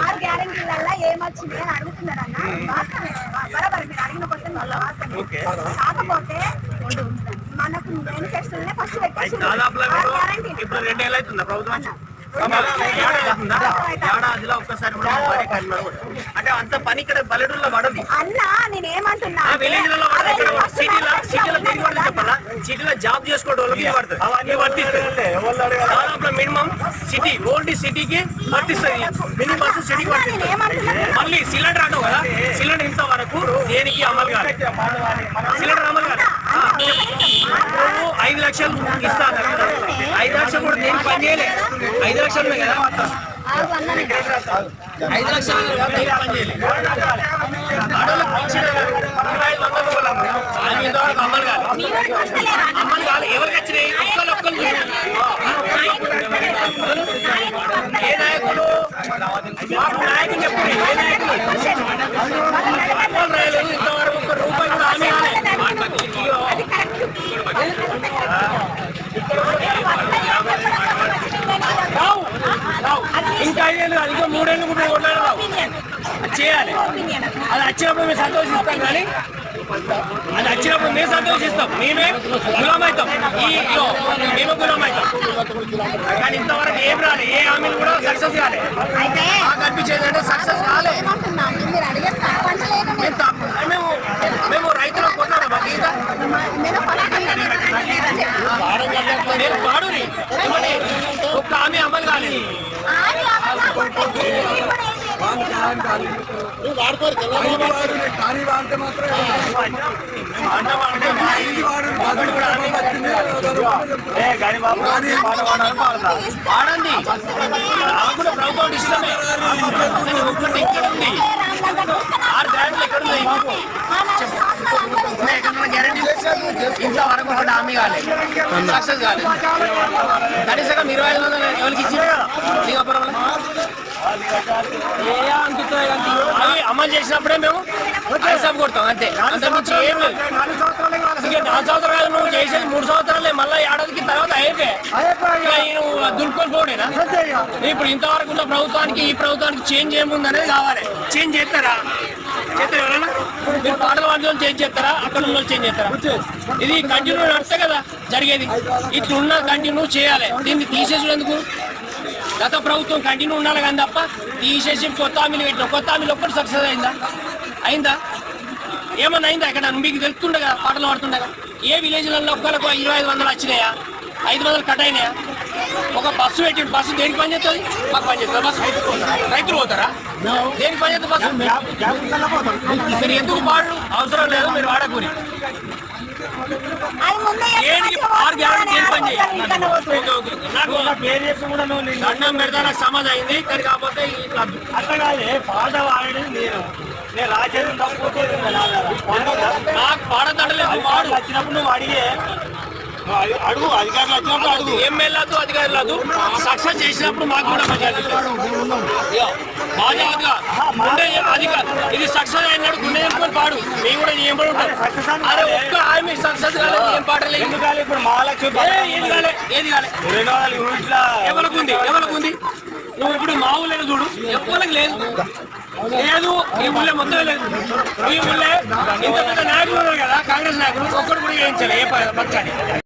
ఆరు గ్యారెంటీల ఏమొచ్చింది అని అడుగుతున్నారన్న. బరాబర్ మీరు అడిగిన క్వశ్చన్ వల్ల కాకపోతే మనకు మేనిఫెస్టోనే ఫస్ట్ పెట్టేసి ఇప్పుడు 2 ఏళ్ళు అవుతుందా ప్రభుత్వం ఏడాదిలో ఒక్కసారి అంటే అంత పని ఇక్కడ పల్లెటూరులో పడదు అన్న. నేనేమంటున్నా విలేజ్లలో సిటీలో చెప్పాలా సిటీలో జాబ్ చేసుకోవడం వాళ్ళకి పడుతుంది వర్తిస్తుంది దాదాపు మినిమం సిటీ ఓల్డ్ సిటీకి వర్తిస్తుంది మినిమం సిటీకి వర్తిస్తుంది. మళ్ళీ సిలిండర్ అంటావు కదా సిలిండర్ ఇంత వరకు దేనికి అమలు కాదు సిలిండర్ అమలు కాదు 5 లక్షలు ఇస్తాను 5 లక్షలు కూడా దేనికి పని చేయలే 5 లక్షలు కదా 5 లక్షలు పని చేయలేదు అమలు కాదు అమలు కాదు ఎవరికి వచ్చినాయి ఒక్కరు ఏ నాయకులు నాయకులు చెప్పండి ఏ నాయకులు రాయలేదు ఇంతవరకు ఒక్క రూపాయి కూడా హామీ ఇంకా 5 ఏళ్ళు కాదు ఇంకా 3 ఏళ్ళు కూడా కొట్లాడరావు చేయాలి. అది వచ్చినప్పుడు మేము సంతోషిస్తాం కానీ అది వచ్చినప్పుడు మేము సంతోషిస్తాం మేమే గులామవుతాం మేమే గులామవుతాం కానీ ఇంతవరకు ఏం రాలే ఏ హామీలు కూడా సక్సెస్ కాలే కనిపించేది అంటే సక్సెస్ కాలే. మేము రైతులకు కొన్నాడు మా గీత నేను పాడు ఒక్క హామీ అమలు కాలేదు. ఆడండి నాకు కూడా ప్రభుత్వం ఇష్టమే ఒక్కటి ఎక్కడ ఉంది 6 గ్యారెంటీలు ఎక్కడ ఉన్నాయి గ్యారెంటీ ఇంతవరకు ఒకటి హామీ కాలేదు సక్సెస్ కాలేదు. కనీసంగా 2500 ఎవరికి ఇచ్చింది అవి అమలు చేసినప్పుడే మేము హైసాబ్ కొడతాం అంతే అంతకుమించి ఏం లేదు. 4 సంవత్సరాలు నువ్వు చేసేది 3 సంవత్సరాలే మళ్ళీ ఏడాదికి తర్వాత అయిపోయాయి దులుపుకొని పోడేనా. ఇప్పుడు ఇంతవరకు ఉన్న ప్రభుత్వానికి ఈ ప్రభుత్వానికి చేంజ్ ఏముందనేది కావాలి. చేంజ్ చేస్తారా ఎవరైనా మీరు పాటలు వాడుకొని చేంజ్ చేస్తారా అక్కడ ఉన్న చేంజ్ చేస్తారా? ఇది కంటిన్యూ నడిస్తే కదా జరిగేది. ఇట్లున్న కంటిన్యూ చేయాలి. దీన్ని తీసేసినందుకు గత ప్రభుత్వం కంటిన్యూ ఉండాలి కానీ తప్ప తీసేసి కొత్త హామీలు పెట్టిన కొత్త హామీలు ఒక్కటి సక్సెస్ అయిందా ఏమన్నా అయిందా? ఇక్కడ మీకు తెలుస్తుండే కదా పాటలు పాడుతుండగా ఏ విలేజ్లలో ఒక్కరికి 2500 వచ్చినాయా 500 కట్ అయినాయా? ఒక బస్సు పెట్టిండు బస్సు దేనికి పని చేస్తుంది? మాకు పని చేస్తుంది బస్సు రైతులు పోతారా? దేనికి పని చేస్తుంది బస్సు? మీరు ఎందుకు పాడు అవసరం లేదు మీరు వాడకూరి దండం పెడతా నాకు సమాజ్ అయింది కానీ కాకపోతే అట్లా కాదే పాట వాడేది నేను రాజేది నాకు పాడదండలేదు పాడు వచ్చినప్పుడు నువ్వు అడిగే అడుగు అధికారులు వచ్చినప్పుడు అడుగు ఏం వెళ్ళదు అధికారులు సక్సెస్ చేసినప్పుడు మాకు కూడా ఇది సక్సెస్ అయినాడు గుండె చెప్పుకొని పాడు మేము కూడా ఏమని ఉంటాం. అరే ఒక్క హామీ సక్సెస్ కాలేదు ఏం పాడలేదు ఇప్పుడు ఏది కాలే ఏది కాలే ఎవరికి ఉంది నువ్వు ఇప్పుడు మా ఊళ్ళో చూడు ఎవరికి లేదు లేదు ఈ ఊళ్ళో మొత్తం లేదు. ఈ ఊళ్ళో ఇంత పెద్ద నాయకులు ఉన్నారు కదా కాంగ్రెస్ నాయకులు ఒక్కడు కూడా చేయించాలి ఏ పక్కని